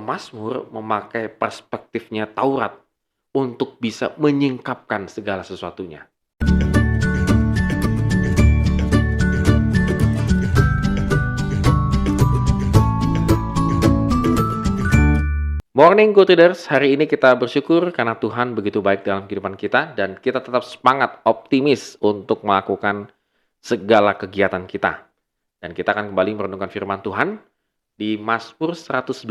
Pemazmur memakai perspektifnya Taurat untuk bisa menyingkapkan segala sesuatunya. Morning Good Readers, hari ini kita bersyukur karena Tuhan begitu baik dalam kehidupan kita dan kita tetap semangat, optimis untuk melakukan segala kegiatan kita. Dan kita akan kembali merenungkan firman Tuhan di Mazmur 119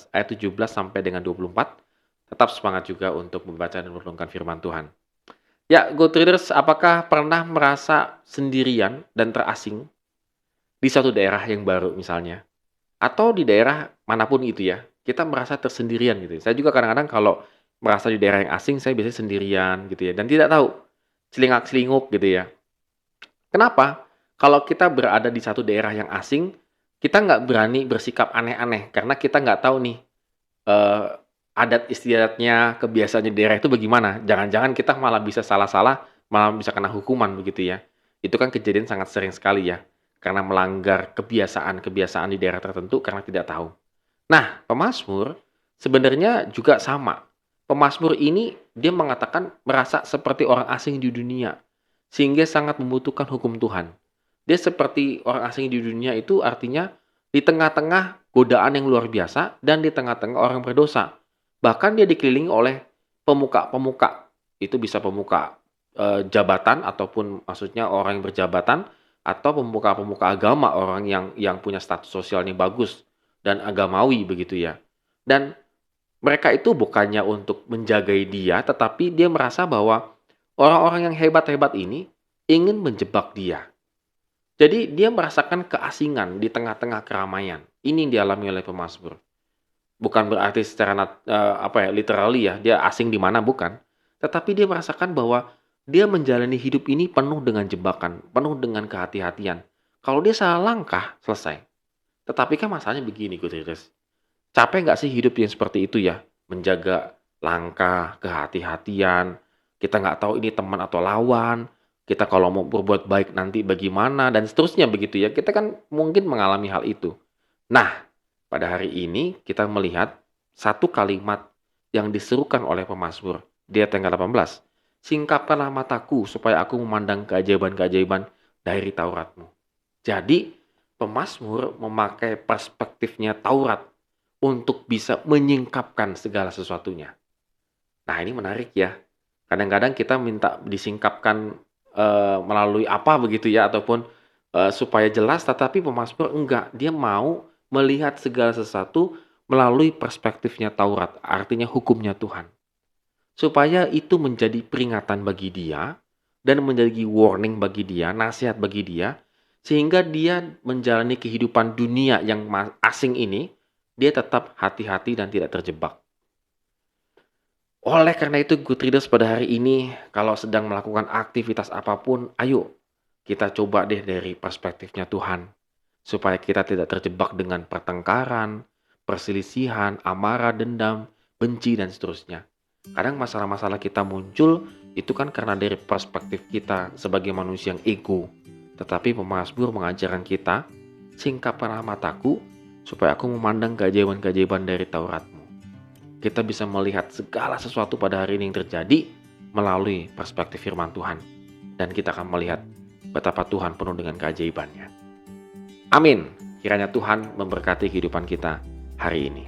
ayat 17 sampai dengan 24. Tetap semangat juga untuk membaca dan merenungkan firman Tuhan. Ya, Good Readers, apakah pernah merasa sendirian dan terasing di suatu daerah yang baru misalnya? Atau di daerah manapun itu ya, kita merasa tersendirian gitu. Saya juga kadang-kadang kalau merasa di daerah yang asing, saya biasanya sendirian gitu ya, dan tidak tahu celingak-celinguk gitu ya. Kenapa? Kalau kita berada di satu daerah yang asing, kita nggak berani bersikap aneh-aneh karena kita nggak tahu nih eh, adat istiadatnya, kebiasaannya daerah itu bagaimana. Jangan-jangan kita malah bisa salah-salah, malah bisa kena hukuman begitu ya. Itu kan kejadian sangat sering sekali ya, karena melanggar kebiasaan-kebiasaan di daerah tertentu karena tidak tahu. Nah, pemazmur sebenarnya juga sama. Pemazmur ini dia mengatakan merasa seperti orang asing di dunia, sehingga sangat membutuhkan hukum Tuhan. Dia seperti orang asing di dunia itu artinya di tengah-tengah godaan yang luar biasa dan di tengah-tengah orang berdosa. Bahkan dia dikelilingi oleh pemuka-pemuka. Itu bisa pemuka jabatan ataupun maksudnya orang yang berjabatan atau pemuka-pemuka agama, orang yang punya status sosialnya bagus dan agamawi begitu ya. Dan mereka itu bukannya untuk menjagai dia, tetapi dia merasa bahwa orang-orang yang hebat-hebat ini ingin menjebak dia. Jadi dia merasakan keasingan di tengah-tengah keramaian. Ini yang dialami oleh pemazmur. Bukan berarti secara literally ya, dia asing di mana bukan. Tetapi dia merasakan bahwa dia menjalani hidup ini penuh dengan jebakan, penuh dengan kehati-hatian. Kalau dia salah langkah, selesai. Tetapi kan masalahnya begini, Gutierrez. Capek nggak sih hidup yang seperti itu ya? Menjaga langkah, kehati-hatian. Kita nggak tahu ini teman atau lawan. Kita kalau mau berbuat baik nanti bagaimana, dan seterusnya begitu ya. Kita kan mungkin mengalami hal itu. Nah, pada hari ini kita melihat satu kalimat yang diserukan oleh pemazmur di ayat yang ke-18. Singkapkanlah mataku supaya aku memandang keajaiban-keajaiban dari Tauratmu. Jadi, pemazmur memakai perspektifnya Taurat untuk bisa menyingkapkan segala sesuatunya. Nah, ini menarik ya. Kadang-kadang kita minta disingkapkan melalui apa begitu ya, ataupun supaya jelas, tetapi pemazmur enggak. Dia mau melihat segala sesuatu melalui perspektifnya Taurat, artinya hukumnya Tuhan. Supaya itu menjadi peringatan bagi dia dan menjadi warning bagi dia, nasihat bagi dia, sehingga dia menjalani kehidupan dunia yang asing ini, dia tetap hati-hati dan tidak terjebak. Oleh karena itu, Good Readers, pada hari ini, kalau sedang melakukan aktivitas apapun, ayo kita coba deh dari perspektifnya Tuhan. Supaya kita tidak terjebak dengan pertengkaran, perselisihan, amarah, dendam, benci, dan seterusnya. Kadang masalah-masalah kita muncul, itu kan karena dari perspektif kita sebagai manusia yang ego. Tetapi pemazmur mengajarkan kita, singkapkanlah mataku, supaya aku memandang keajaiban-keajaiban dari Tauratmu. Kita bisa melihat segala sesuatu pada hari ini yang terjadi melalui perspektif firman Tuhan. Dan kita akan melihat betapa Tuhan penuh dengan keajaibannya. Amin. Kiranya Tuhan memberkati kehidupan kita hari ini.